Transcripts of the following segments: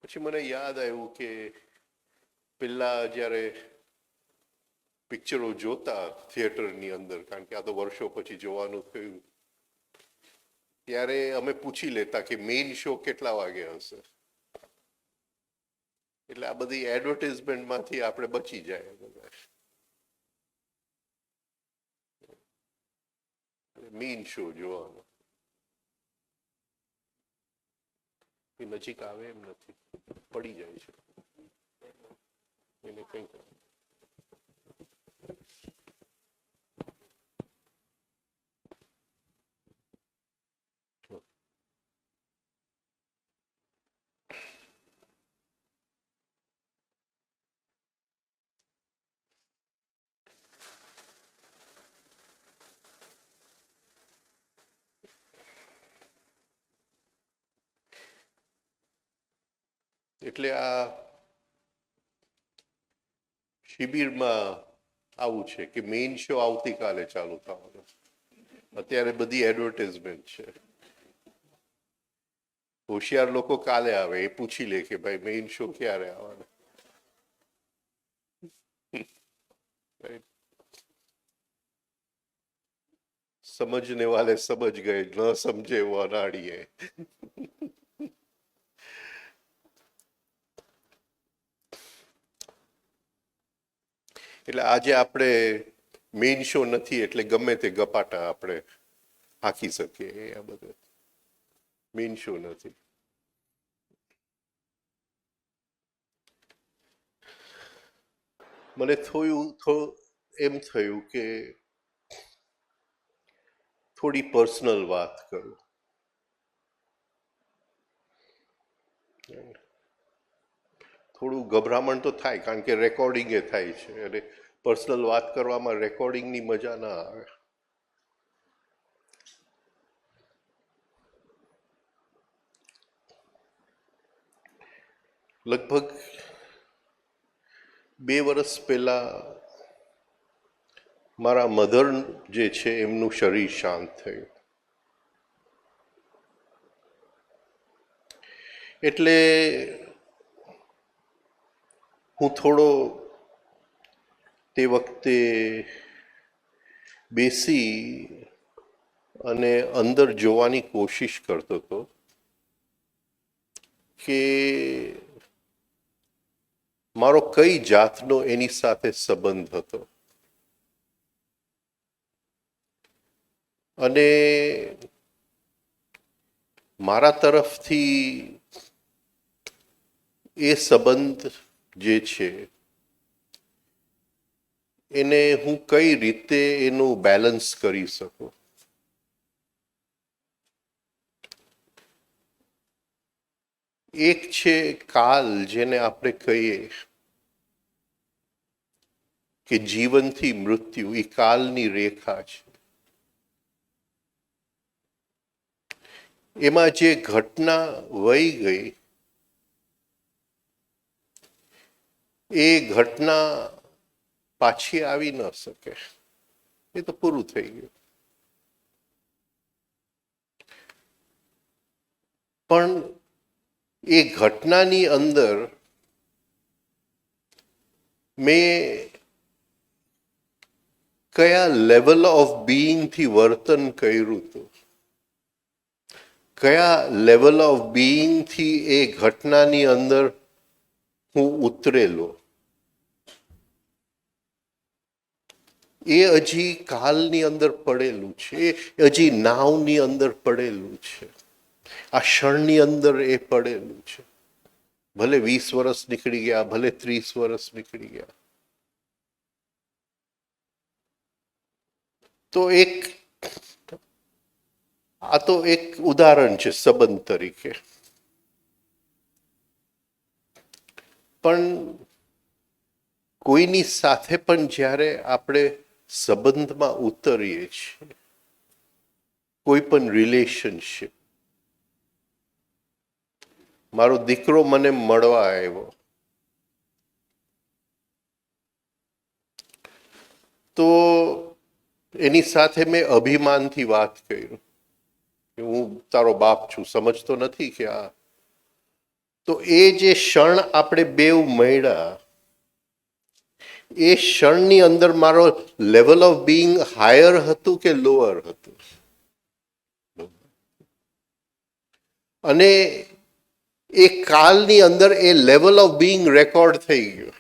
પછી મને યાદ આવ્યું કે પેલા જ્યારે પિક્ચરો જોતા થિયેટરની અંદર, કારણ કે આ તો વર્ષો પછી જોવાનું થયું, ત્યારે અમે પૂછી લેતા કે મેઇન શો કેટલા વાગે હશે. એટલે આ બધી એડવર્ટાઇઝમેન્ટમાંથી આપણે બચી જાય બધા. મેઇન શો જોવાનો એ નજીક આવે એમ નથી, પડી જાય છે એને કંઈક. એટલે આ શિબિરમાં આવું છે કે મેઇન શો આવતીકાલે ચાલુ થવાનો, અત્યારે બધી એડવર્ટાઇઝમેન્ટ છે. હોશિયાર લોકો કાલે આવે, એ પૂછી લે કે ભાઈ મેઇન શો ક્યારે આવવાનો. સમજને વાલે સમજ ગए, ન સમજે वो अनाड़ी है. એટલે આજે આપણે મેઇન શો નથી એટલે ગમે તે ગપાટા આપણે હાંકી શકીએ. આ બધું મેઇન શો નથી. મને એમ થયું કે થોડી પર્સનલ વાત કરું. થોડું ગભરામણ તો થાય, કારણ કે રેકોર્ડિંગ એ થાય છે, અને પર્સનલ વાત કરવામાં રેકોર્ડિંગની મજા ના આવે. લગભગ 2 વર્ષ પહેલા મારા મધર જે છે એમનું શરીર શાંત થયું. એટલે હું થોડો તે વખતે બેસી અને અંદર જોવાની કોશિશ કરતો હતો કે મારો કઈ જાતનો એની સાથે સંબંધ હતો. અને મારા તરફથી એ સંબંધ જે છે એને હું કઈ રીતે એનું બેલેન્સ કરી શકું. એક છે કાલ, જેને આપણે કહીએ કે જીવનથી મૃત્યુ, એ કાલની રેખા છે. એમાં જે ઘટના વહી ગઈ એ ઘટના પાછી આવી ન શકે, એ તો પૂરું થઈ ગયું. પણ એ ઘટનાની અંદર મેં કયા લેવલ ઓફ બીઈંગથી વર્તન કર્યું હતું, કયા લેવલ ઓફ બીઈંગથી એ ઘટનાની અંદર હું ઉતરેલો, એ હજી કાલની અંદર પડેલું છે, એ હજી નાવની અંદર પડેલું છે, આ ક્ષણની અંદર એ પડેલું છે. ભલે 20 વર્ષ નીકળી ગયા, ભલે 30 વર્ષ નીકળી ગયા. તો આ તો એક ઉદાહરણ છે સંબંધ તરીકે. પણ કોઈની સાથે પણ જ્યારે આપણે સંબંધમાં ઉતરીએ છીએ, કોઈ પણ રિલેશનશિપ. મારો દીકરો મને મળવા આવ્યો તો એની સાથે મેં અભિમાનથી વાત કરી કે હું તારો બાપ છું, સમજતો નથી કે આ તો એ જે ક્ષણ આપણે બેવ મળ્યા, એ ક્ષણની અંદર મારો લેવલ ઓફ બીઈંગ હાયર હતું કે લોઅર હતું? અને એ કાલની અંદર એ લેવલ ઓફ બીઈંગ રેકોર્ડ થઈ ગયો,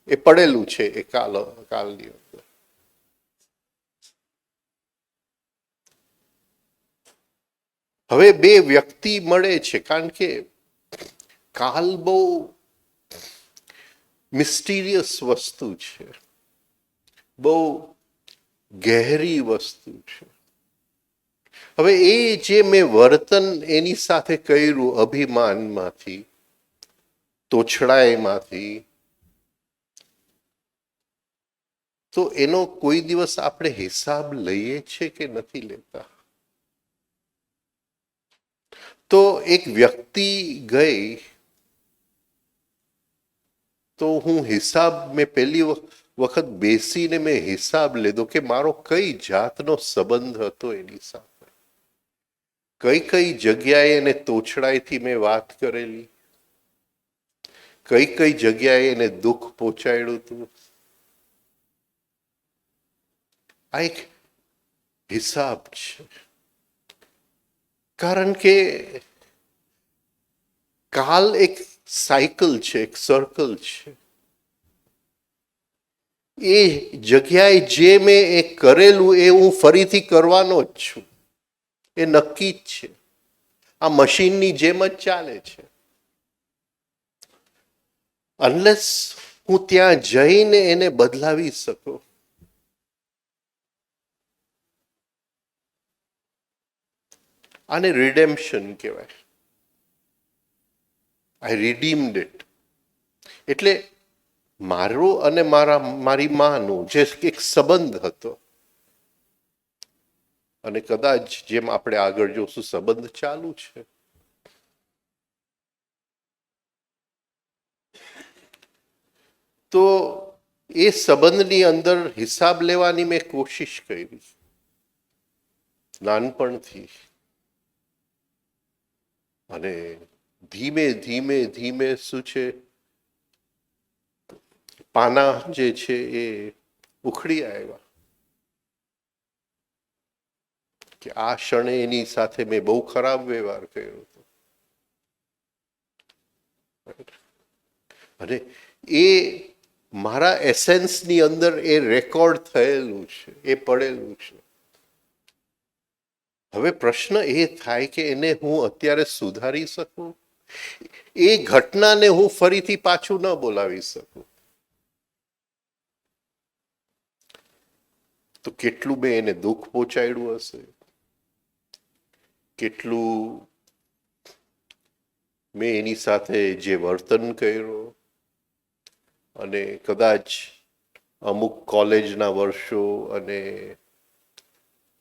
એ પડેલું છે એ કાલની અંદર. હવે બે વ્યક્તિ મળે છે, કારણ કે કાલ બહુ મિસ્ટીરિયસ વસ્તુ છે, બહુ ગહેરી વસ્તુ છે. હવે એ જે મેં વર્તન એની સાથે કર્યું અભિમાનમાંથી, તોછડાઈમાંથી, તો એનો કોઈ દિવસ આપણે હિસાબ લઈએ છીએ કે નથી લેતા? તો એક વ્યક્તિ ગઈ તો હું હિસાબ મેં પહેલી વખત બેસીને મેં હિસાબ લીધો કે મારો કઈ જાતનો સંબંધ હતો એની સાથે, કઈ કઈ જગ્યાએ એને તોછડાઈથી મેં વાત કરેલી, કઈ કઈ જગ્યાએ એને દુઃખ પહોંચાડ્યું હતું. આ એક હિસાબ છે, કારણ કે કાલ એક સાયકલ છે, એક સર્કલ છે. એ જગ્યાએ જે મેં એ કરેલું એ હું ફરીથી કરવાનો જ છું, એ નક્કી જ છે. આ મશીનની જેમ જ ચાલે છે. અનલેસ હું ત્યાં જઈને એને બદલાવી શકું. આને રિડેમ્પશન કહેવાય. આઈ રિડીમ્ડ ઇટ. એટલે મારો અને મારી માનું જે એક સંબંધ હતો, અને કદાચ જેમ આપણે આગળ જોશું સંબંધ ચાલુ છે, તો એ સંબંધની અંદર હિસાબ લેવાની મેં કોશિશ કરી નાનપણથી. અને ધીમે ધીમે ધીમે શું છે, પાના જે છે એ ઉખડી આવ્યા કે આ ક્ષણે એની સાથે મેં બહુ ખરાબ વ્યવહાર કર્યો હતો. અને એ મારા એસેન્સની અંદર એ રેકોર્ડ થયેલું છે, એ પડેલું છે. હવે પ્રશ્ન એ થાય કે એને હું અત્યારે સુધારી શકું? એ ઘટનાને હું ફરીથી પાછું ન બોલાવી શકું. તો કેટલું મેં એને દુઃખ પહોંચાડ્યું હશે, કેટલું મેં એની સાથે જે વર્તન કર્યું. અને કદાચ અમુક કોલેજના વર્ષો અને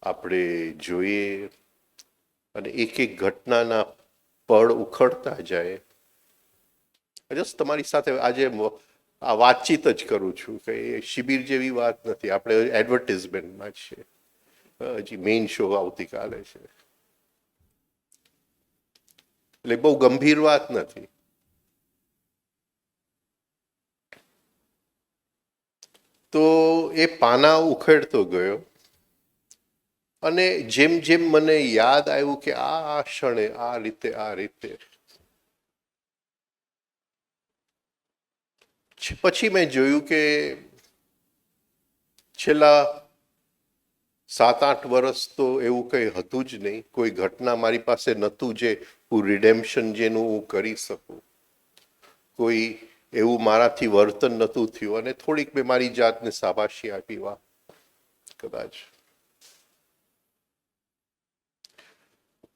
આપણે જોઈએ અને એક એક ઘટનાના પળ ઉખડતા જાય. જસ્ટ તમારી સાથે આજે આ વાતચીત જ કરું છું કે એ શિબિર જેવી વાત નથી, આપણે એડવર્ટિઝમેન્ટમાં છીએ. હજી મેઇન શો આવતીકાલે છે, એટલે બહુ ગંભીર વાત નથી. તો એ પાના ઉખેડતો ગયો અને જેમ જેમ મને યાદ આવ્યું કે આ ક્ષણે આ રીતે પછી મેં જોયું કે છેલ્લા 7-8 વર્ષ તો એવું કંઈ હતું જ નહીં. કોઈ ઘટના મારી પાસે નહોતું જે હું રિડેમ્પશન જેનું હું કરી શકું. કોઈ એવું મારાથી વર્તન નહોતું થયું અને થોડીક મેં મારી જાતને શાબાશી આપી, વાહ કદાચ.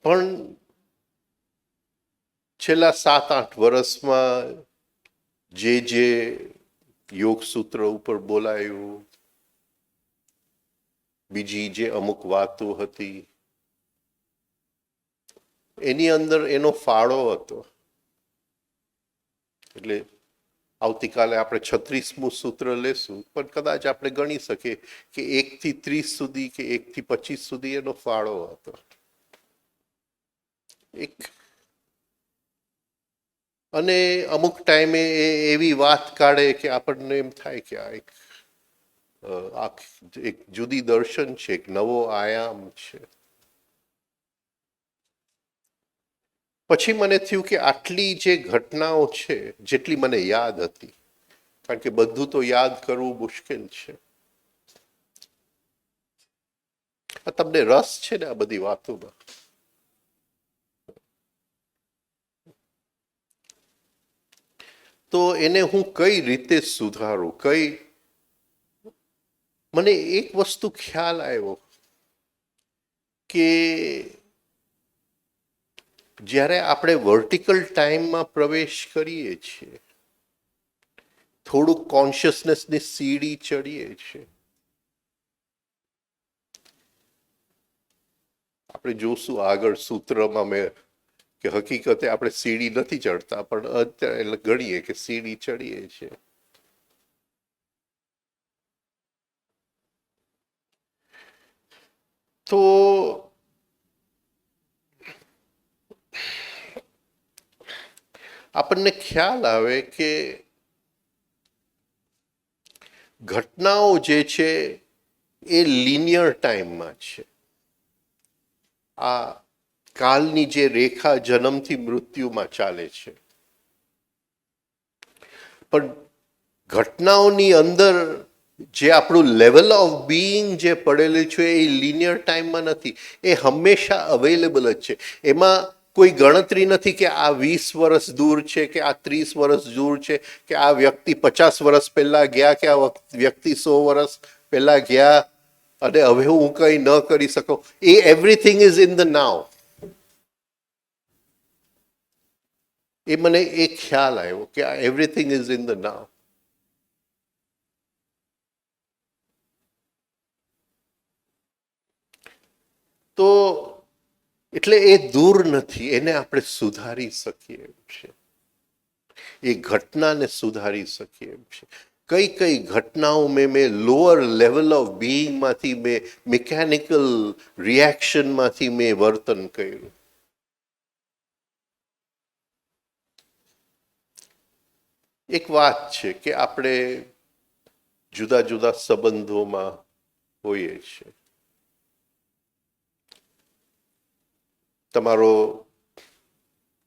પણ છેલ્લા 7-8 વર્ષમાં જે યોગ સૂત્ર ઉપર બોલાયું, બીજી જે અમુક વાતો હતી, એની અંદર એનો ફાળો હતો. એટલે આવતીકાલે આપણે 36મું સૂત્ર લેશું, પણ કદાચ આપણે ગણી શકીએ કે 1 થી 30 સુધી કે 1 થી 25 સુધી એનો ફાળો હતો. એક અને અમુક ટાઈમે એ એવી વાત કાઢે કે આપણને એમ થાય કે આ એક જુદી દર્શન છે, એક નવો આયામ છે. પછી મને થયું કે આટલી જે ઘટનાઓ છે, જેટલી મને યાદ હતી, કારણ કે બધું તો યાદ કરવું મુશ્કેલ છે. તમને રસ છે ને આ બધી વાતોમાં? તો એને હું કઈ રીતે સુધારું? મને એક વસ્તુ ખ્યાલ આવ્યો કે જ્યારે આપણે વર્ટિકલ ટાઈમમાં પ્રવેશ કરીએ છીએ, થોડુંક કોન્શિયસનેસની સીડી ચડીએ છીએ, આપણે જોશું આગળ સૂત્રમાં મેં કે હકીકતે આપણે સીડી નથી ચડતા, પણ અત્યારે ગણીએ કે સીડી ચડીએ છીએ. તો આપણને ખ્યાલ આવે કે ઘટનાઓ જે છે એ લિનિયર ટાઈમમાં છે. આ કાલની જે રેખા જન્મથી મૃત્યુમાં ચાલે છે, પણ ઘટનાઓની અંદર જે આપણું લેવલ ઓફ બીઈંગ જે પડેલું છે એ લિનિયર ટાઈમમાં નથી. એ હંમેશા અવેલેબલ જ છે. એમાં કોઈ ગણતરી નથી કે આ 20 વર્ષ દૂર છે, કે આ 30 વર્ષ દૂર છે, કે આ વ્યક્તિ 50 વર્ષ પહેલા ગયા, કે આ વ્યક્તિ 100 વર્ષ પહેલા ગયા અને હવે હું કંઈ ન કરી શકું. એ એવરીથિંગ ઇઝ ઇન ધ નાવ. એ મને એ ખ્યાલ આવ્યો કે આ એવરીથિંગ ઇઝ ઇન ધ નાવ. તો એટલે એ દૂર નથી, એને આપણે સુધારી શકીએ એમ છે. એ ઘટનાને સુધારી શકીએ એમ છે. કઈ કઈ ઘટનાઓ મેં લોઅર લેવલ ઓફ બીઈંગમાંથી, મેં મિકેનિકલ રિએક્શનમાંથી મેં વર્તન કર્યું. એક વાત છે કે આપણે જુદા જુદા સંબંધોમાં હોઈએ છીએ. તમારો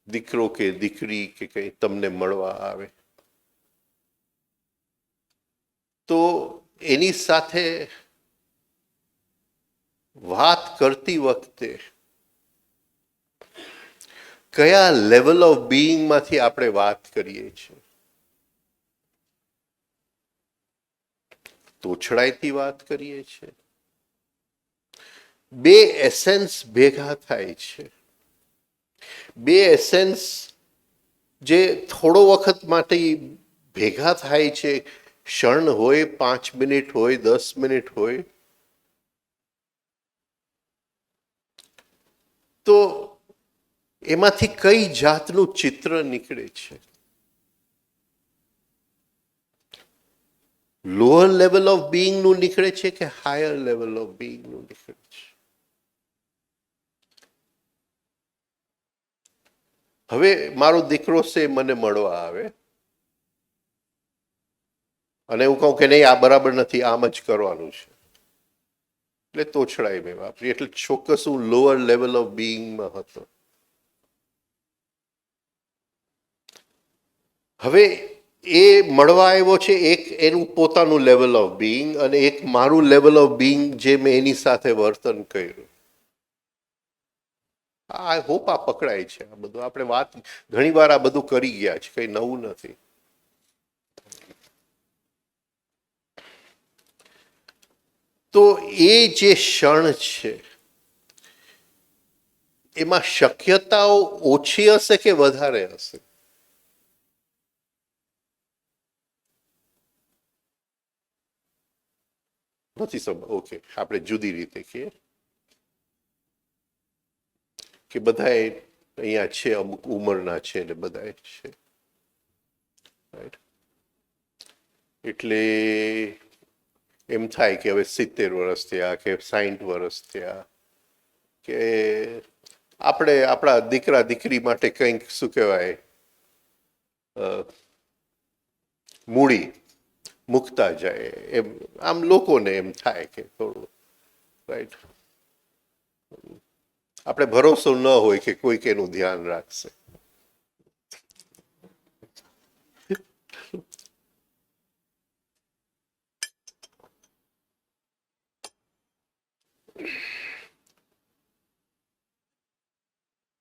દીકરો કે દીકરી કે કંઈ તમને મળવા આવે, તો એની સાથે વાત કરતી વખતે કયા લેવલ ઓફ બીઈંગમાંથી આપણે વાત કરીએ છીએ? તોછડાઈથી વાત કરીએ છીએ? બે એસેન્સ ભેગા થાય છે. બે એસેન્સ જે થોડો વખત માટે ભેગા થાય છે, ક્ષણ હોય, 5 મિનિટ હોય, 10 મિનિટ હોય, તો એમાંથી કઈ જાતનું ચિત્ર નીકળે છે? લોઅર લેવલ ઓફ બીઈંગનું નીકળે છે કે હાયર લેવલ ઓફ બીઈંગનું નીકળે છે? હવે મારો દીકરો છે, મને મળવા આવે અને હું કહું કે નહીં, આ બરાબર નથી, આમ જ કરવાનું છે, એટલે તોછડાઈ મેં વાપરી. એટલે ચોક્કસ હું લોઅર લેવલ ઓફ બીઈંગમાં હતો. હવે એ મળવા આવ્યો છે, એક એનું પોતાનું લેવલ ઓફ બીઈંગ, અને એક મારું લેવલ ઓફ બીઈંગ જે મેં એની સાથે વર્તન કર્યું. આઈ હોપ આ પકડાય છે. આ બધું આપણે વાત ઘણી વાર આ બધું કરી ગયા છે, કઈ નવું નથી. તો એ જે ક્ષણ છે, એમાં શક્યતાઓ ઓછી હશે કે વધારે હશે? નથી સમજ. ઓકે, આપણે જુદી રીતે કહીએ કે બધા અહીંયા છે, અમુક ઉંમરના છે ને બધા છે, એટલે એમ થાય કે હવે 70 વર્ષ થયા કે 60 વર્ષ થયા, કે આપણે આપણા દીકરા દીકરી માટે કંઈક શું કહેવાય મૂડી મૂકતા જાય એમ આમ લોકોને એમ થાય કે થોડું રાઈટ આપણે ભરોસો ન હોય કે કોઈક એનું ધ્યાન રાખશે.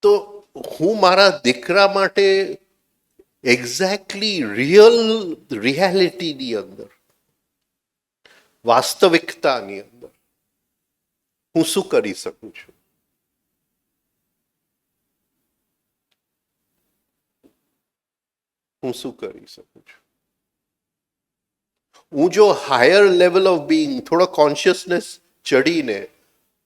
તો હું મારા દીકરા માટે એક્ઝેક્ટલી રિયાલિટીની અંદર વાસ્તવિકતાની અંદર હું શું કરી શકું છું? હું શું કરી શકું છું? હું જો હાયર લેવલ ઓફ બિંગ થોડો કોન્શિયસનેસ ચડીને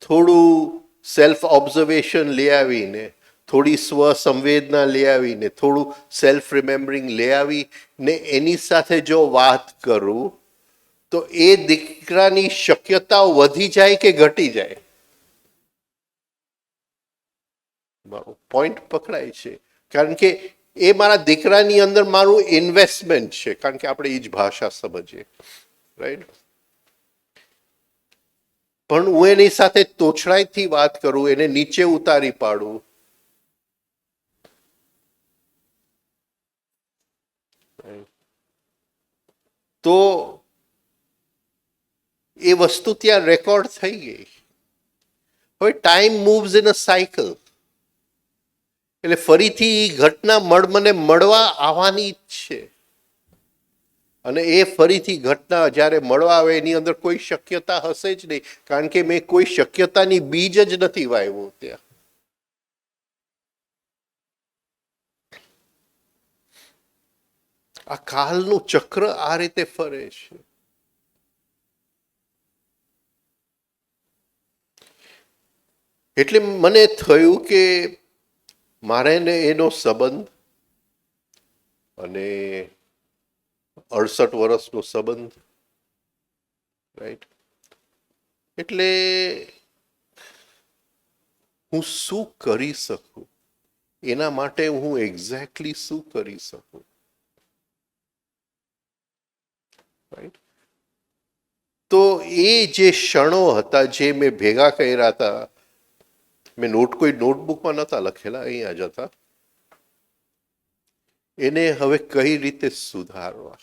થોડું સેલ્ફ ઓબ્ઝર્વેશન લઈ આવીને થોડી સ્વ સંવેદના લઈ આવીને થોડું સેલ્ફ રિમેમ્બરિંગ લઈ આવીને એની સાથે જો વાત કરું તો એ દીકરાની શક્યતાઓ વધી જાય કે ઘટી જાય? મારો પોઈન્ટ પકડાય છે, કારણ કે એ મારા દીકરાની અંદર મારું ઇન્વેસ્ટમેન્ટ છે, કારણ કે આપણે એ જ ભાષા સમજીએ, રાઈટ? પણ હું એની સાથે તોછડાઈથી વાત કરું, એને નીચે ઉતારી પાડું, તો એ વસ્તુ ત્યાં રેકોર્ડ થઈ ગઈ. હવે time moves in a cycle, એટલે ફરીથી ઘટના મને મળવા આવવાની જ છે, અને એ ફરીથી ઘટના જ્યારે મળવા આવે એની અંદર કોઈ શક્યતા હશે જ નહીં, કારણ કે મેં કોઈ શક્યતાની બીજ જ નથી વાવ્યું ત્યાં. આ કાલનું ચક્ર આ રીતે ફરે છે. એટલે મને થયું કે મારે ને એનો સંબંધ, અને 68 વર્ષનો સંબંધ, રાઈટ? એટલે હું શું કરી શકું એના માટે, હું એક્ઝેક્ટલી શું કરી શકું, રાઈટ? તો એ જે ક્ષણો હતા જે મેં ભેગા કર્યા હતા, મેં કોઈ નોટબુકમાં નહોતા લખેલા, અહીંયા જ હતા, એને હવે કઈ રીતે સુધારવા.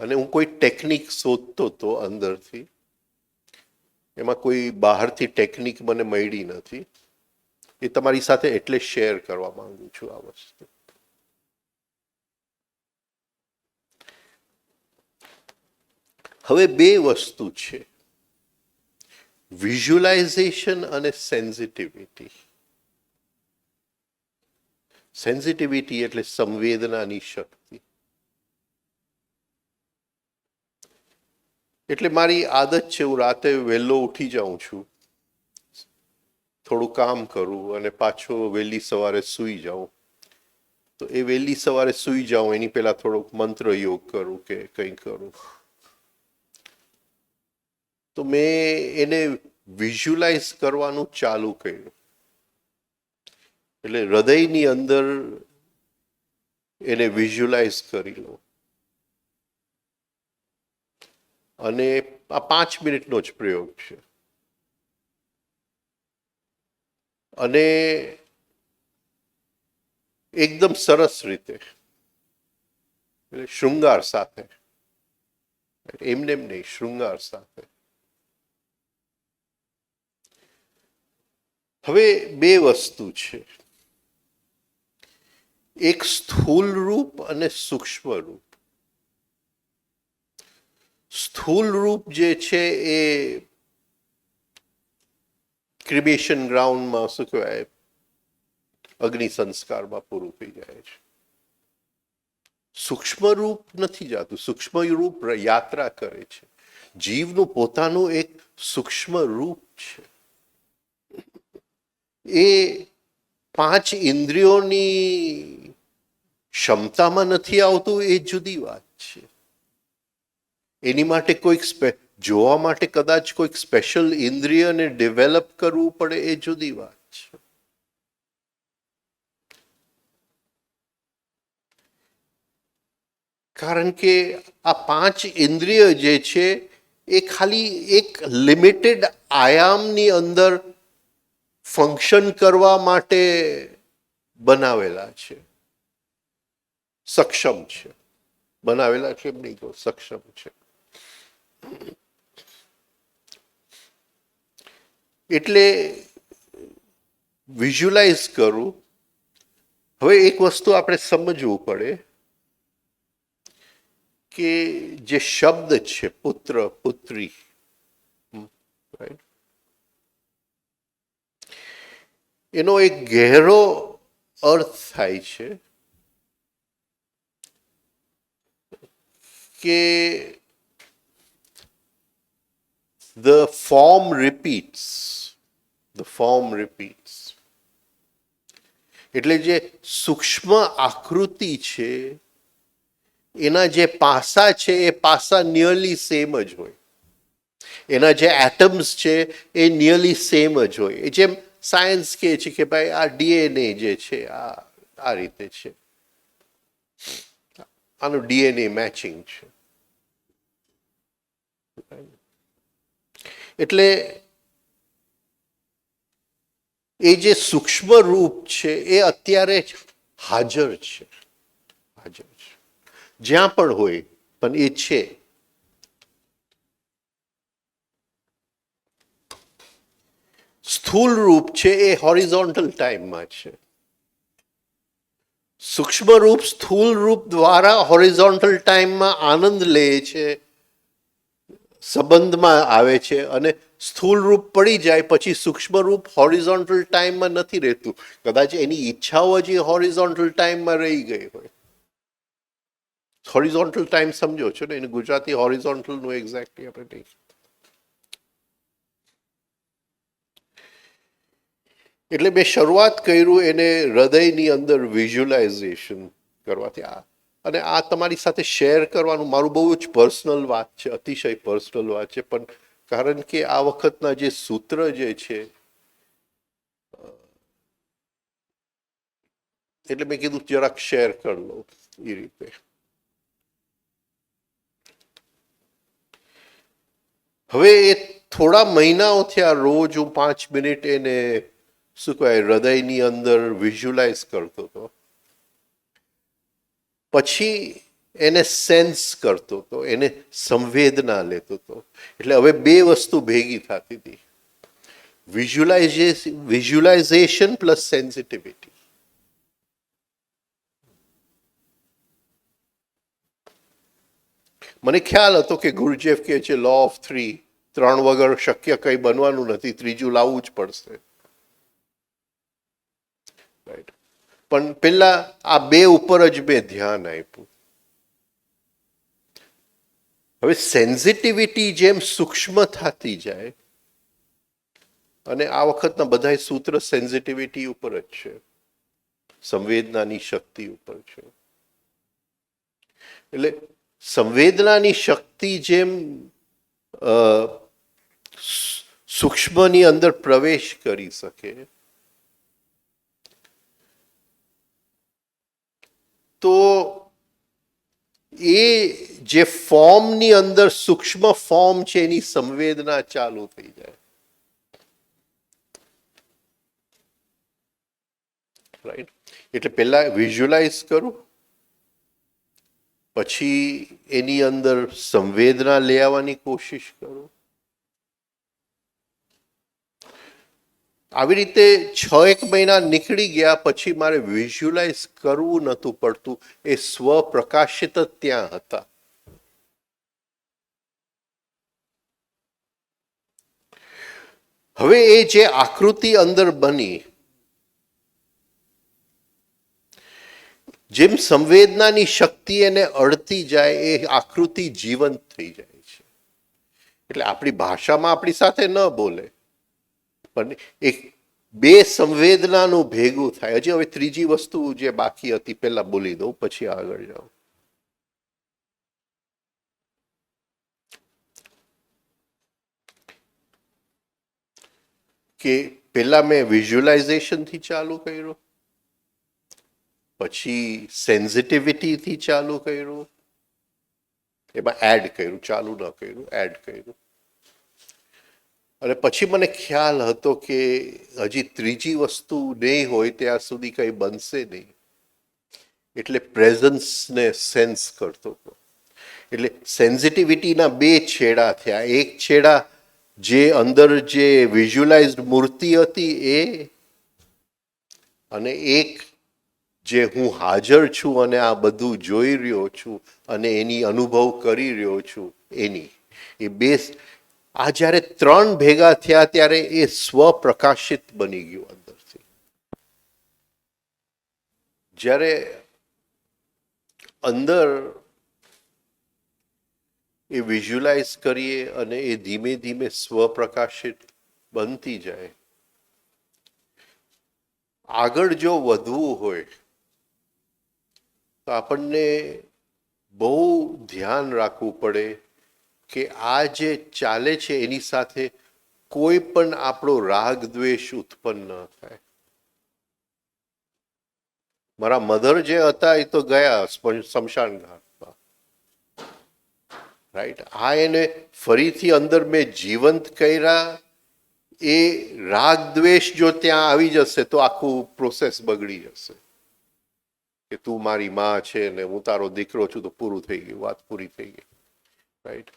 અને હું કોઈ ટેકનિક શોધતો હતો અંદરથી, એમાં કોઈ બહારથી ટેકનિક મને મળી નથી. એ તમારી સાથે એટલે શેર કરવા માંગુ છું આ વસ્તુ. હવે બે વસ્તુ છે, વિઝ્યુલાઇઝેશન અને સેન્સિટિવિટી. સેન્સિટિવિટી એટલે સંવેદનાની શક્તિ. એટલે મારી આદત છે, હું રાતે વહેલો ઉઠી જાઉં છું, થોડું કામ કરું અને પાછો વહેલી સવારે સૂઈ જાઉં. તો એ વહેલી સવારે સૂઈ જાઉં એની પહેલા થોડોક મંત્ર યોગ કરું કે કંઈ કરું. તો મેં એને વિઝ્યુલાઇઝ કરવાનું ચાલુ કર્યું. એટલે હૃદયની અંદર એને વિઝ્યુલાઇઝ કરી લો, અને આ 5 મિનિટનો જ પ્રયોગ છે. અને એકદમ સરસ રીતે, એટલે શૃંગાર સાથે, એમને એમ નહીં, શૃંગાર સાથે. હવે બે વસ્તુ છે, એક સ્થૂલ રૂપ અને સૂક્ષ્મ રૂપ. સ્થૂલ રૂપ જે છે એ ક્રિમેશન ગ્રાઉન્ડમાં શું કહેવાય, અગ્નિ સંસ્કારમાં પૂરું થઈ જાય છે. સૂક્ષ્મ રૂપ નથી જતું, સૂક્ષ્મ રૂપ યાત્રા કરે છે. જીવનું પોતાનું એક સૂક્ષ્મ રૂપ છે. એ 5 ઇન્દ્રિયોની ક્ષમતામાં નથી આવતું, એ જુદી વાત છે. એની માટે કોઈક જોવા માટે કદાચ કોઈક સ્પેશિયલ ઇન્દ્રિયને ડેવલપ કરવું પડે, એ જુદી વાત છે. કારણ કે આ પાંચ ઇન્દ્રિય જે છે એ ખાલી એક લિમિટેડ આયામની અંદર ફંક્શન કરવા માટે બનાવેલા છે, સક્ષમ છે. બનાવેલા છે એમ નહીં કહું, સક્ષમ છે. એટલે વિઝ્યુલાઇઝ કરું. હવે એક વસ્તુ આપણે સમજવું પડે કે જે શબ્દ છે પુત્ર પુત્રી, એનો એક ગહેરો અર્થ થાય છે કે the form repeats. એટલે જે સૂક્ષ્મ આકૃતિ છે એના જે પાસા છે એ પાસા નિયરલી સેમ જ હોય, એના જે એટમ્સ છે એ નિયરલી સેમ જ હોય. એ જેમ સાયન્સ કહે છે કે ભાઈ આ ડીએનએ જે છે આ રીતે છે, આનું ડીએનએ મેચિંગ છે. એટલે એ જે સૂક્ષ્મ રૂપ છે એ અત્યારે હાજર છે, જ્યાં પણ હોય પણ એ છે. સ્થૂળ રૂપ છે એ હોરિઝોન્ટલ ટાઈમમાં છે. સૂક્ષ્મ રૂપ સ્થૂળ રૂપ દ્વારા હોરિઝોન્ટલ ટાઈમમાં આનંદ લે છે, સંબંધમાં આવે છે, અને સ્થૂળ રૂપ પડી જાય પછી સૂક્ષ્મ રૂપ હોરિઝોન્ટલ ટાઈમમાં નથી રહેતું. કદાચ એની ઈચ્છાઓ જ હોરિઝોન્ટલ ટાઈમમાં રહી ગઈ હોય. હોરિઝોન્ટલ ટાઈમ સમજો છો ને, એને ગુજરાતી હોરિઝોન્ટલ નું એક્ઝેક્ટલી આપણે નહીં. એટલે મેં શરૂઆત કર્યું એને હૃદયની અંદર વિઝ્યુલાઇઝેશન કરવાથી. અને આ તમારી સાથે શેર કરવાનું મારું બહુ જ પર્સનલ વાત છે, અતિશય પર્સનલ વાત છે, પણ કારણ કે આ વખતના જે સૂત્ર જે છે એટલે મેં કીધું જરાક શેર કરી લો એ રીતે. હવે એ થોડા મહિનાઓથી આ રોજ હું 5 મિનિટ એને શું કહેવાય હૃદયની અંદર વિઝ્યુલાઇઝ કરતો હતો, પછી એને સેન્સ કરતો હતો, એને સંવેદના લેતો હતો. એટલે હવે બે વસ્તુ ભેગી થતી હતી, વિઝ્યુલાઇઝેશન પ્લસ સેન્સિટિવિટી. મને ખ્યાલ હતો કે ગુરુજેફ કહે છે લો ઓફ 3, 3 વગર શક્ય કંઈ બનવાનું નથી, ત્રીજું લાવવું જ પડશે. રાઈટ. પણ પેલા આ બે ઉપર જ મેં ધ્યાન આપ્યું. હવે સેન્સિટિવિટી જેમ સૂક્ષ્મ થતી જાય, અને આ વખતના બધા સૂત્ર સેન્સિટિવિટી ઉપર જ છે, સંવેદનાની શક્તિ ઉપર છે. એટલે સંવેદનાની શક્તિ જેમ સૂક્ષ્મની અંદર પ્રવેશ કરી શકે, તો એ જે ફોર્મની અંદર સૂક્ષ્મ ફોર્મ છે એની સંવેદના ચાલુ થઈ જાય. રાઈટ. એટલે પહેલા વિઝ્યુલાઇઝ કરું, પછી એની અંદર સંવેદના લઈ આવવાની કોશિશ કરું. આવી રીતે 6 મહિના નીકળી ગયા પછી મારે વિઝ્યુલાઇઝ કરવું નહોતું પડતું, એ સ્વપ્રકાશિત જ ત્યાં હતા. હવે એ જે આકૃતિ અંદર બની, જેમ સંવેદનાની શક્તિ એને અડતી જાય એ આકૃતિ જીવંત થઈ જાય છે. એટલે આપણી ભાષામાં આપણી સાથે ન બોલે, પણ એક બે સંવેદનાનું ભેગું થાય. હજી હવે ત્રીજી વસ્તુ જે બાકી હતી પહેલા બોલી દઉં, પછી આગળ જાઉં. કે પહેલા મેં વિઝ્યુલાઇઝેશનથી ચાલુ કર્યું, પછી સેન્સિટિવિટીથી ચાલુ કર્યું, એમાં એડ કર્યું, ચાલુ ન કર્યું, એડ કર્યું. અને પછી મને ખ્યાલ હતો કે હજી ત્રીજી વસ્તુ નહીં હોય ત્યાં સુધી કંઈ બનશે નહીં. એટલે પ્રેઝન્સને સેન્સ કરતો હતો. એટલે સેન્સિટિવિટીના બે છેડા થયા. એક છેડા જે અંદર જે વિઝ્યુલાઇઝડ મૂર્તિ હતી એ, અને એક જે હું હાજર છું અને આ બધું જોઈ રહ્યો છું અને એની અનુભવ કરી રહ્યો છું એની. એ બે, આ જ્યારે ત્રણ ભેગા થયા ત્યારે એ સ્વપ્રકાશિત બની ગયું અંદરથી. જ્યારે અંદર એ વિઝ્યુલાઇઝ કરીએ અને એ ધીમે ધીમે સ્વપ્રકાશિત બનતી જાય. આગળ જો વધવું હોય તો આપણને બહુ ધ્યાન રાખવું પડે કે આ જે ચાલે છે એની સાથે કોઈ પણ આપણો રાગ દ્વેષ ઉત્પન્ન ન થાય. મારા મધર જે હતા એ તો ગયા સ્મશાન ઘાટમાં, રાઈટ. આ એને ફરીથી અંદર મેં જીવંત કર્યા. એ રાગ દ્વેષ જો ત્યાં આવી જશે તો આખું પ્રોસેસ બગડી જશે કે તું મારી માં છે ને હું તારો દીકરો છું તો પૂરું થઈ ગયું, વાત પૂરી થઈ ગઈ, રાઈટ.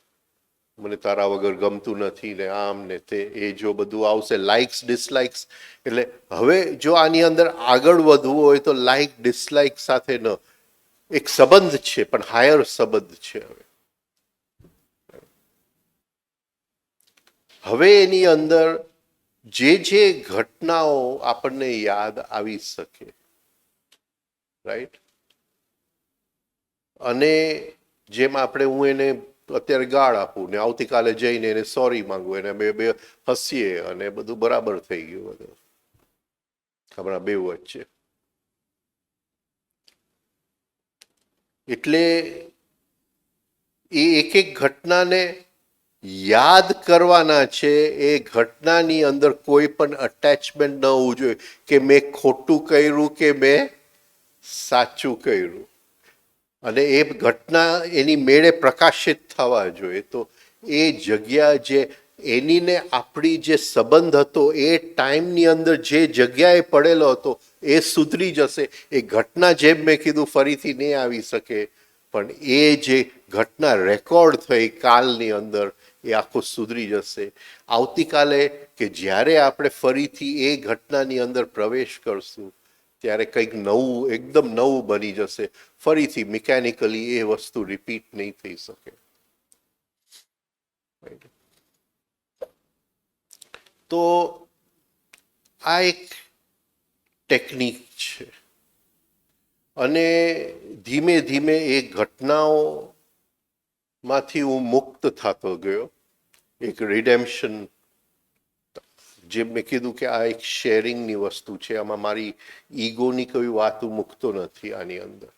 મને તારા વગર ગમતું નથી ને આમ ને તે, એ જો બધું આવશે, લાઇક્સ ડિસલાઇક્સ. એટલે હવે જો આની અંદર આગળ વધવું હોય તો લાઇક ડિસલાઇક સાથે ન, એક સંબંધ છે પણ હાયર સંબંધ છે. હવે એની અંદર જે જે ઘટનાઓ આપણને યાદ આવી શકે, રાઈટ. અને જેમ આપણે, હું એને અત્યારે ગાળ આપું ને આવતીકાલે જઈને એને સોરી માંગવું, એને બે હસીએ અને બધું બરાબર થઈ ગયું બધું હમણાં બે વચ્ચે. એટલે એ એક એક ઘટનાને યાદ કરવાના છે. એ ઘટનાની અંદર કોઈ પણ અટેચમેન્ટ ન હોવું જોઈએ કે મેં ખોટું કર્યું કે મેં સાચું કર્યું. અને એ ઘટના એની મેળે પ્રકાશિત થવા જોઈએ. તો એ જગ્યા જે એનીને આપણી જે સંબંધ હતો એ ટાઈમની અંદર જે જગ્યાએ પડેલો હતો એ સુધરી જશે. એ ઘટના જેમ મેં કીધું ફરીથી નહીં આવી શકે, પણ એ જે ઘટના રેકોર્ડ થઈ કાલની અંદર એ આખું સુધરી જશે. આવતીકાલે કે જ્યારે આપણે ફરીથી એ ઘટનાની અંદર પ્રવેશ કરશું ત્યારે કંઈક નવું, એકદમ નવું બની જશે. ફરીથી મિકેનિકલી એ વસ્તુ રિપીટ નહીં થઈ શકે. તો આ એક ટેકનિક છે. અને ધીમે ધીમે એ ઘટનાઓમાંથી હું મુક્ત થતો ગયો. એક રિડેમ્પશન, જેમ મેં કીધું કે આ એક શેરિંગની વસ્તુ છે. આમાં મારી ઈગોની કોઈ વાત હું મૂકતો નથી આની અંદર.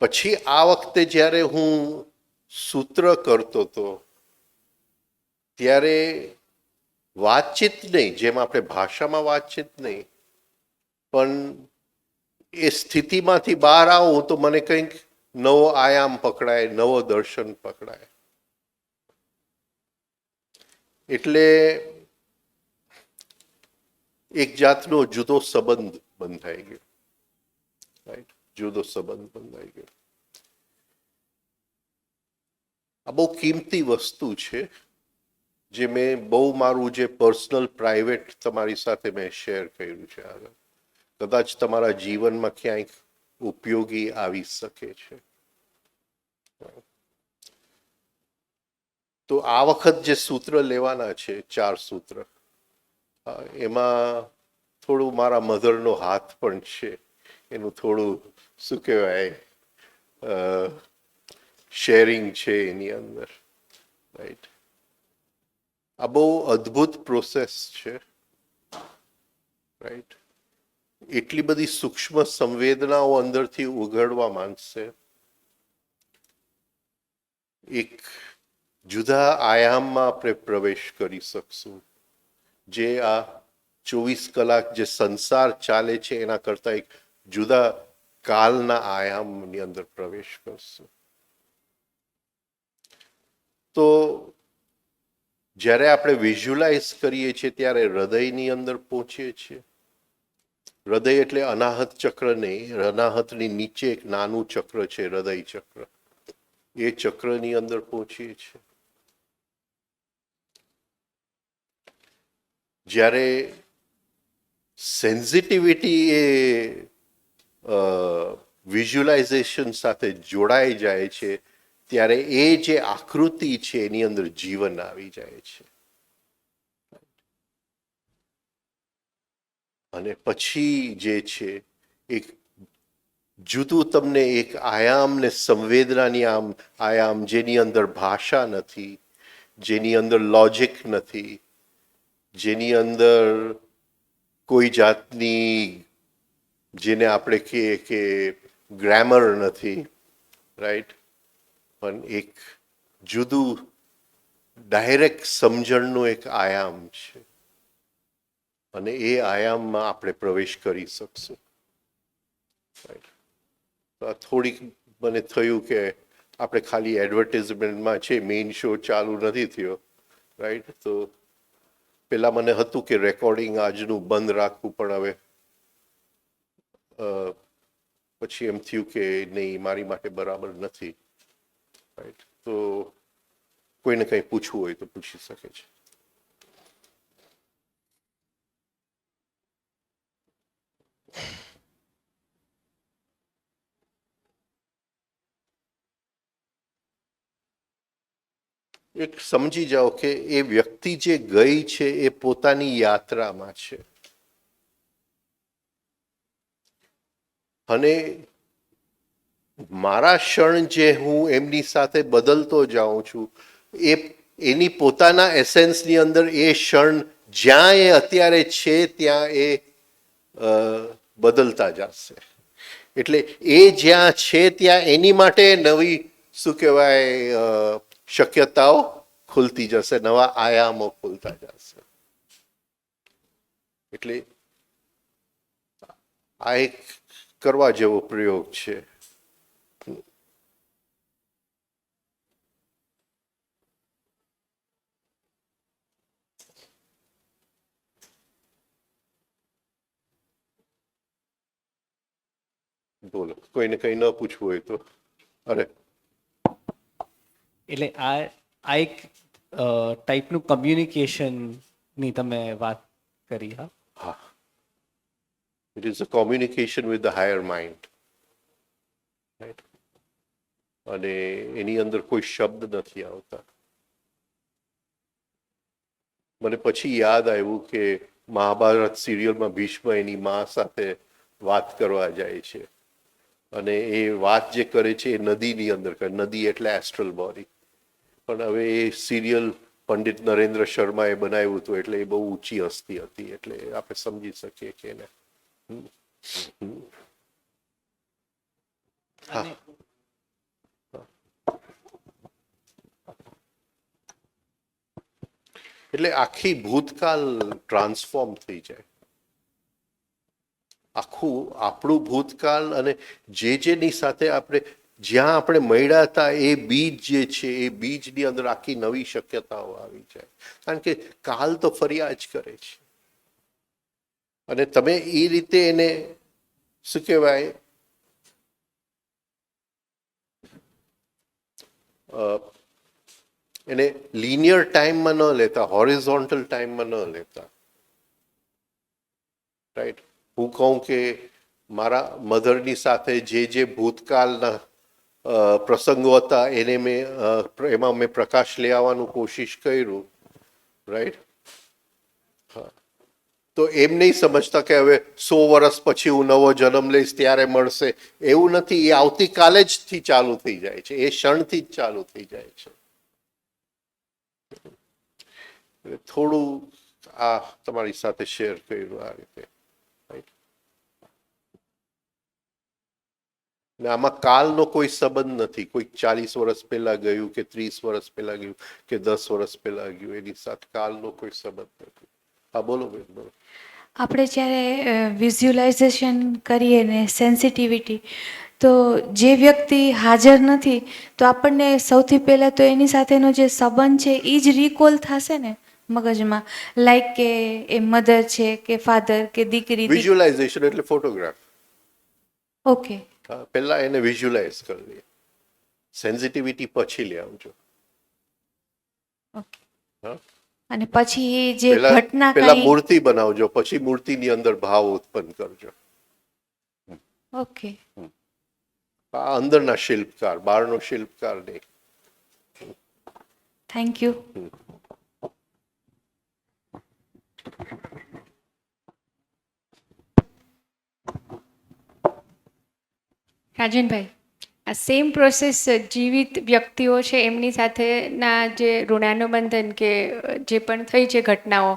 પછી આ વખતે જ્યારે હું સૂત્ર કરતો હતો ત્યારે વાતચીત નહીં, જેમ આપણે ભાષામાં વાતચીત નહીં, પણ એ સ્થિતિમાંથી બહાર આવું તો મને કંઈક નવો આયામ પકડાય, નવો દર્શન પકડાય. એટલે એક જાતનો જુદો સંબંધ બંધાઈ ગયો, રાઈટ. જુદો સંબંધ બંધાઈ ગયો. આ બહુ કિંમતી વસ્તુ છે જે મેં બહુ મારું જે પર્સનલ પ્રાઇવેટ તમારી સાથે મેં શેર કર્યું છે. આગળ કદાચ તમારા જીવનમાં ક્યાંક ઉપયોગી આવી શકે છે. તો આ વખત જે સૂત્ર લેવાના છે, 4 સૂત્ર, એમાં થોડું મારા મધરનો હાથ પણ છે. એનું થોડું શું કહેવાય શેરિંગ છે એની અંદર, રાઈટ. આ બહુ અદ્ભુત પ્રોસેસ છે, રાઈટ. એટલી બધી સૂક્ષ્મ સંવેદનાઓ અંદરથી ઉઘડવા માંગશે. એક જુદા આયામમાં આપણે પ્રવેશ કરી શકશું જે આ 24 કલાક જે સંસાર ચાલે છે એના કરતાં એક જુદા કાલના આયામની અંદર પ્રવેશ કરશું. તો જ્યારે આપણે વિઝ્યુલાઇઝ કરીએ છીએ ત્યારે હૃદયની અંદર પહોંચીએ છીએ. હૃદય એટલે અનાહત ચક્ર નહીં, અનાહતની નીચે એક નાનું ચક્ર છે હૃદય ચક્ર. એ ચક્રની અંદર પહોંચીએ છીએ. જ્યારે સેન્સિટિવિટી એ વિઝ્યુલાઇઝેશન સાથે જોડાઈ જાય છે ત્યારે એ જે આકૃતિ છે એની અંદર જીવન આવી જાય છે. અને પછી જે છે એક જુદું તમને એક આયામ ને સંવેદનાની આયામ, જેની અંદર ભાષા નથી, જેની અંદર લોજિક નથી, જેની અંદર કોઈ જાતની જેને આપણે કહીએ કે ગ્રામર નથી, રાઈટ, પણ એક જુદું ડાયરેક્ટ સમજણનું એક આયામ છે. અને એ આયામમાં આપણે પ્રવેશ કરી શકશું. થોડીક મને થયું કે આપણે ખાલી એડવર્ટિઝમેન્ટમાં છે, મેઇન શો ચાલુ નથી થયો, રાઈટ. તો પેલા મને હતું કે રેકોર્ડિંગ આજનું બંધ રાખવું, પણ હવે પછી એમ થયું કે નહીં, મારી માટે બરાબર નથી, રાઈટ. તો કોઈને કંઈ પૂછવું હોય તો પૂછી શકે છે. એક સમજી જાઓ કે એ વ્યક્તિ જે ગઈ છે એ પોતાની યાત્રામાં છે, અને મારા ક્ષણ જે હું એમની સાથે બદલતો જાઉં છું એ એની પોતાના એસેન્સની અંદર એ ક્ષણ જ્યાં એ અત્યારે છે ત્યાં એ બદલતા જશે. એટલે એ જ્યાં છે ત્યાં એની માટે નવી શું કહેવાય શક્યતાઓ ખુલતી જશે, નવા આયામો ખુલતા જશે. એટલે આ એક કરવા જેવો પ્રયોગ છે. બોલો, કોઈને કંઈ ન પૂછવું હોય તો. અરે એટલે આ એક ટાઈપનું કમ્યુનિકેશનની તમે વાત કરી. હા, it is a communication with the higher mind, right? અને એની અંદર કોઈ શબ્દ નથી આવતા. મને પછી યાદ આવ્યું કે મહાભારત સિરિયલમાં ભીષ્મ એની મા સાથે વાત કરવા જાય છે, અને એ વાત જે કરે છે એ નદીની અંદર કરે. નદી એટલે એસ્ટ્રલ બોડી. પણ હવે એ સિરિયલ પંડિત નરેન્દ્ર શર્માએ બનાવ્યું હતું, એટલે એ બહુ ઊંચી હસ્તી હતી, એટલે આપણે સમજી શકીએ કે એને એટલે આખી ભૂતકાળ ટ્રાન્સફોર્મ થઈ જાય. આખું આપણું ભૂતકાળ અને જેની સાથે આપણે જ્યાં આપણે મળ્યા હતા એ બીજ જે છે એ બીજની અંદર આખી નવી શક્યતાઓ આવી જાય. કારણ કે કાલ તો ફરિયાદ જ કરે છે, અને તમે એ રીતે એને શું કહેવાય એને લિનિયર ટાઈમમાં ન લેતા, હોરિઝોન્ટલ ટાઈમમાં ન લેતા, રાઈટ. હું કહું કે મારા મધરની સાથે જે ભૂતકાળના પ્રસંગો હતા એને એમાં મેં પ્રકાશ લઈ આવવાનું કોશિશ કર્યું, રાઈટ. હા, તો એમ નહીં સમજતા કે હવે 100 વર્ષ પછી હું નવો જન્મ લઈશ ત્યારે મળશે, એવું નથી. એ આવતીકાલે જ થી ચાલુ થઈ જાય છે, એ ક્ષણથી જ ચાલુ થઈ જાય છે. થોડું આ તમારી સાથે શેર કર્યું આ રીતે. આમાં કાલનો કોઈ સંબંધ નથી. કોઈ 40 વર્ષ પહેલા ગયું કે 30 વર્ષ પહેલા ગયું કે 10 વર્ષ પહેલા ગયું, એની સાથે કાલનો કોઈ સંબંધ નથી. હા બોલો બેન, બોલો. આપણે જ્યારે વિઝ્યુલાઇઝેશન કરીએ ને સેન્સિટિવિટી, તો જે વ્યક્તિ હાજર નથી તો આપણને સૌથી પહેલાં તો એની સાથેનો જે સંબંધ છે એ જ રિકોલ થશે ને મગજમાં, લાઈક કે એ મધર છે કે ફાધર કે દીકરી. વિઝ્યુલાઇઝેશન એટલે ફોટોગ્રાફ. ઓકે. પહેલા એને વિઝ્યુલાઇઝ કરવી, સેન્સિટિવિટી પછી લઈ આવજો. ઓકે. હા, અને પછી એ જે પહેલા ઘટના પહેલા કાંઈ. મૂર્તિ બનાવજો, પછી મૂર્તિની અંદર ભાવ ઉત્પન્ન કરજો. ઓકે. આ અંદરના શિલ્પકાર, બહારનો શિલ્પકાર નહીં. Thank you. રાજનભાઈ, આ સેમ પ્રોસેસ જીવિત વ્યક્તિઓ છે એમની સાથેના જે ઋણાનુબંધન કે જે પણ થઈ છે ઘટનાઓ,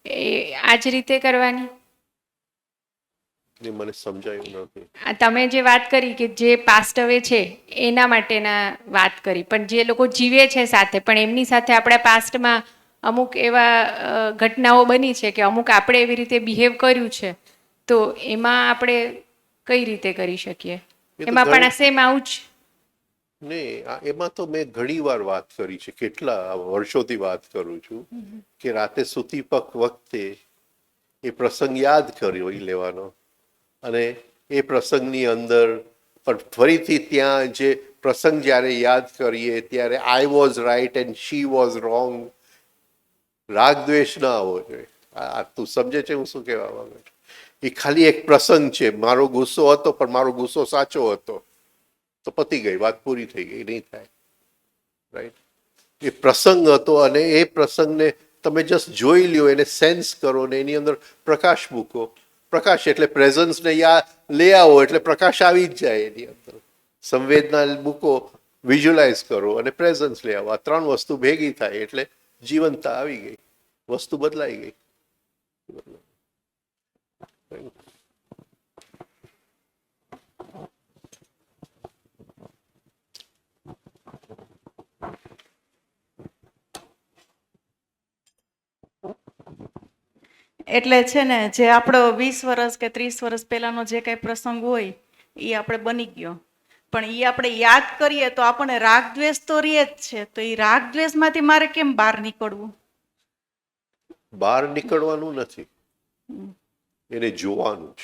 એ આ જ રીતે કરવાની? એ મને સમજાયું નથી. આ તમે જે વાત કરી કે જે પાસ્ટ અવે છે એના માટેના વાત કરી, પણ જે લોકો જીવે છે સાથે, પણ એમની સાથે આપણા પાસ્ટમાં અમુક એવા ઘટનાઓ બની છે કે અમુક આપણે એવી રીતે બિહેવ કર્યું છે, તો એમાં આપણે કઈ રીતે કરી શકીએ? એમાં પણ આ સેમ આવું જ? નહીં, એમાં તો મેં ઘણી વાર વાત કરી છે, કેટલા વર્ષોથી વાત કરું છું કે રાતે સૂતી વખતે એ પ્રસંગ યાદ કર્યો લેવાનો, અને એ પ્રસંગની અંદર પણ ફરીથી ત્યાં જે પ્રસંગ જ્યારે યાદ કરીએ ત્યારે I was right and she was wrong, રાગ દ્વેષ ના આવવો જોઈએ. આ તું સમજે છે હું શું કહેવા માંગુ છું? એ ખાલી એક પ્રસંગ છે, મારો ગુસ્સો હતો પણ મારો ગુસ્સો સાચો હતો, તો પતી ગઈ વાત, પૂરી થઈ ગઈ, નહીં થાય. રાઈટ? એ પ્રસંગ હતો અને એ પ્રસંગને તમે જસ્ટ જોઈ લ્યો, એને સેન્સ કરો ને એની અંદર પ્રકાશ મૂકો. પ્રકાશ એટલે પ્રેઝન્સને લઈ આવો એટલે પ્રકાશ આવી જ જાય એની અંદર. સંવેદના મૂકો, વિઝ્યુલાઇઝ કરો અને પ્રેઝન્સ લઈ આવો. આ ત્રણ વસ્તુ ભેગી થાય એટલે જીવંતતા આવી ગઈ, વસ્તુ બદલાઈ ગઈ. એટલે છે ને, જે આપણો 20 વર્ષ કે 30 વર્ષ પહેલાનો જે કાંઈ પ્રસંગ હોય એ આપણે બની ગયો, પણ એ આપણે યાદ કરીએ તો આપણને રાગ દ્વેષ તો રહે જ છે. તો એ રાગ દ્વેષમાંથી મારે કેમ બહાર નીકળવું? બહાર નીકળવાનું નથી, એને જોવાનું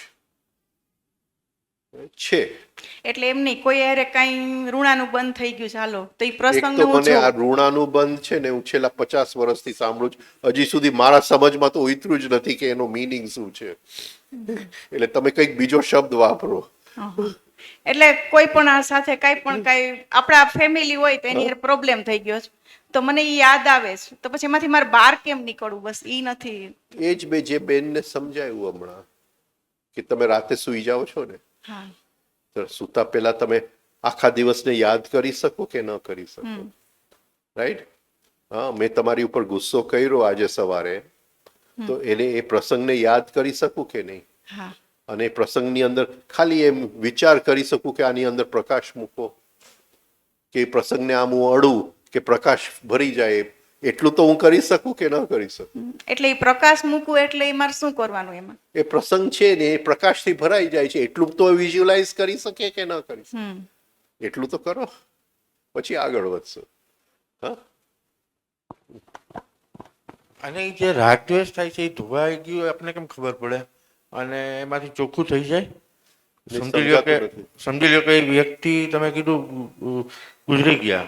છે. એટલે એમ નહીં, કોઈ હારે કાંઈ ઋણાનું બંધ થઈ ગયું છે, હાલો તો એ એક પ્રસંગને તો હું મને આ જોઉં. ઋણાનુબંધ છે ને હું છેલ્લા 50 વર્ષથી સાંભળું છું, હજી સુધી મારા સમજમાં તો ઉતર્યું જ નથી કે એનો મિનિંગ શું છે. એટલે તમે કંઈક બીજો શબ્દ વાપરો. એટલે કોઈ પણ આ સાથે કાંઈ પણ કાંઈ આપણા ફેમિલી હોય તો એની હારે પ્રોબ્લેમ થઈ ગયો છે, તો મને એ યાદ આવે છે, તો પછી એમાંથી મારે બહાર કેમ નીકળવું? બસ એ નથી. એ જ મેં જે બેનને સમજાવ્યું હમણાં, કે તમે રાતે સૂઈ જાઓ છો ને, હા. તો સૂતા પહેલા તમે આખા દિવસને યાદ કરી શકો કે ન કરી શકો? રાઈટ? હા, મેં તમારી ઉપર ગુસ્સો કર્યો આજે સવારે, તો એને એ પ્રસંગને યાદ કરી શકું કે નહીં? હા. અને એ પ્રસંગની અંદર ખાલી એમ વિચાર કરી શકું કે આની અંદર પ્રકાશ મૂકો, કે એ પ્રસંગને આમ હું અડું કે પ્રકાશ ભરી જાય, એટલું તો હું કરી શકું કે ન કરી શકું? એટલે એ પ્રકાશ મૂકવું એટલે એ મારે શું કરવાનું એમાં? એ પ્રસંગ છે ને એ પ્રકાશથી ભરાઈ જાય છે, એટલું તો વિઝ્યુલાઇઝ કરી શકે કે ન કરી શકે? એટલું તો કરો, પછી આગળ વધશો. હા, અને એ જે રાગદ્વેષ થાય છે એ ધોવાઈ ગયું આપણને કેમ ખબર પડે અને એમાંથી ચોખ્ખું થઈ જાય? સમજી લો કે એ વ્યક્તિ તમે કીધું ગુજરી ગયા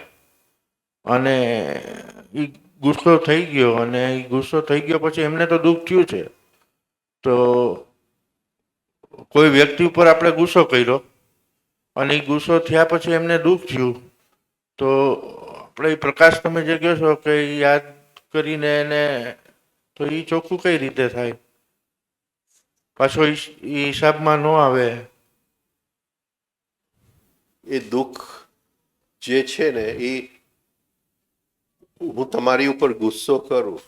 અને એ ગુસ્સો થઈ ગયો, અને એ ગુસ્સો થઈ ગયો પછી એમને તો દુઃખ થયું છે, તો કોઈ વ્યક્તિ ઉપર આપણે ગુસ્સો કર્યો અને એ ગુસ્સો થયા પછી એમને દુઃખ થયું, તો આપણે એ પ્રકાશ તમે જે કહો છો કે યાદ કરીને એને, તો એ ચોખ્ખું કઈ રીતે થાય? પાછો એ હિસાબમાં ન આવે? એ દુઃખ જે છે ને, એ હું તમારી ઉપર ગુસ્સો કરું,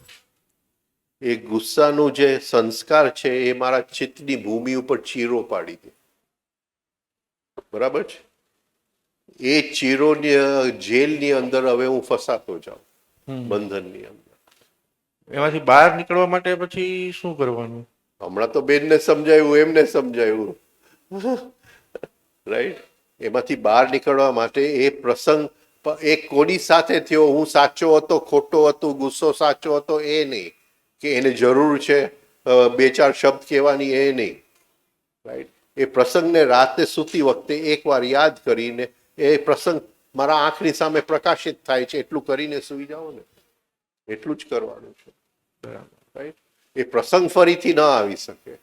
એ ગુસ્સાનું જે સંસ્કાર છે એ મારા ચિત્તની ભૂમિ ઉપર ચીરો પાડી દે. બરાબર છે? એ ચીરોની જેલની અંદર હવે હું ફસાતો જાઉં, બંધનની અંદર. એમાંથી બહાર નીકળવા માટે પછી શું કરવાનું? હમણાં તો બેનને સમજાયું, એમને સમજાયું, રાઈટ? એમાંથી બહાર નીકળવા માટે એ પ્રસંગ એ કોની સાથે થયો, હું સાચો હતો, ખોટો હતો, ગુસ્સો સાચો હતો, એ નહીં, કે એને જરૂર છે 2-4 શબ્દ કહેવાની, એ નહીં, રાઈટ? એ પ્રસંગને રાતે સૂતી વખતે એકવાર યાદ કરીને એ પ્રસંગ મારા આંખની સામે પ્રકાશિત થાય છે એટલું કરીને સૂઈ જાઓ ને, એટલું જ કરવાનું છે, રાઈટ? એ પ્રસંગ ફરીથી ન આવી શકે.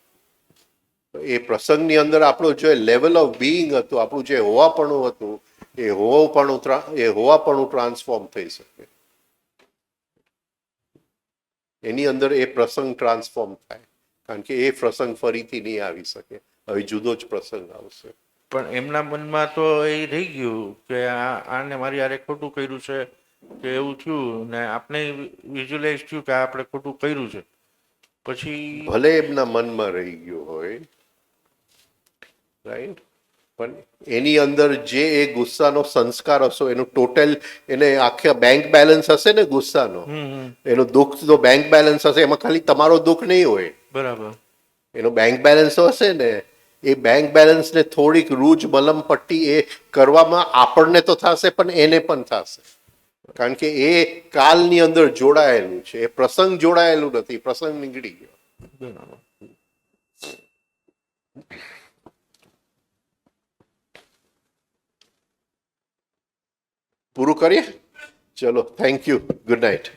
એ પ્રસંગની અંદર આપણો જે લેવલ ઓફ બીઈંગ હતું, આપણું જે હોવાપણું હતું, એ હોવાપણું ટ્રાન્સફોર્મ થઈ શકે. એની અંદર એ પ્રસંગ ટ્રાન્સફોર્મ થાય, કારણ કે એ પ્રસંગ ફરીથી નહીં આવી શકે, હવે જુદો જ પ્રસંગ આવશે. પણ એમના મનમાં તો એ રહી ગયું કે આને મારી હારે ખોટું કર્યું છે કે એવું થયું, ને આપણે વિઝ્યુલાઇઝ થયું કે આપણે ખોટું કર્યું છે. પછી ભલે એમના મનમાં રહી ગયું હોય, રાઈટ, પણ એની અંદર જે એ ગુસ્સાનો સંસ્કાર હશો, એનું ટોટલ, એને આખા બેંક બેલેન્સ હશે ને ગુસ્સાનો, એનો દુઃખ તો બેંક બેલેન્સ હશે, એમાં ખાલી તમારો દુઃખ નહીં હોય, બરાબર, એનો બેંક બેલેન્સ હશે ને, એ બેંક બેલેન્સને થોડીક રૂજ મલમ પટ્ટી એ કરવામાં આપણને તો થશે, પણ એને પણ થશે, કારણ કે એ કાલની અંદર જોડાયેલું છે, એ પ્રસંગ જોડાયેલું નથી, પ્રસંગ નીકળી ગયો. બરાબર. પૂરું કરીએ? ચલો, થેન્ક યુ, ગુડ નાઇટ.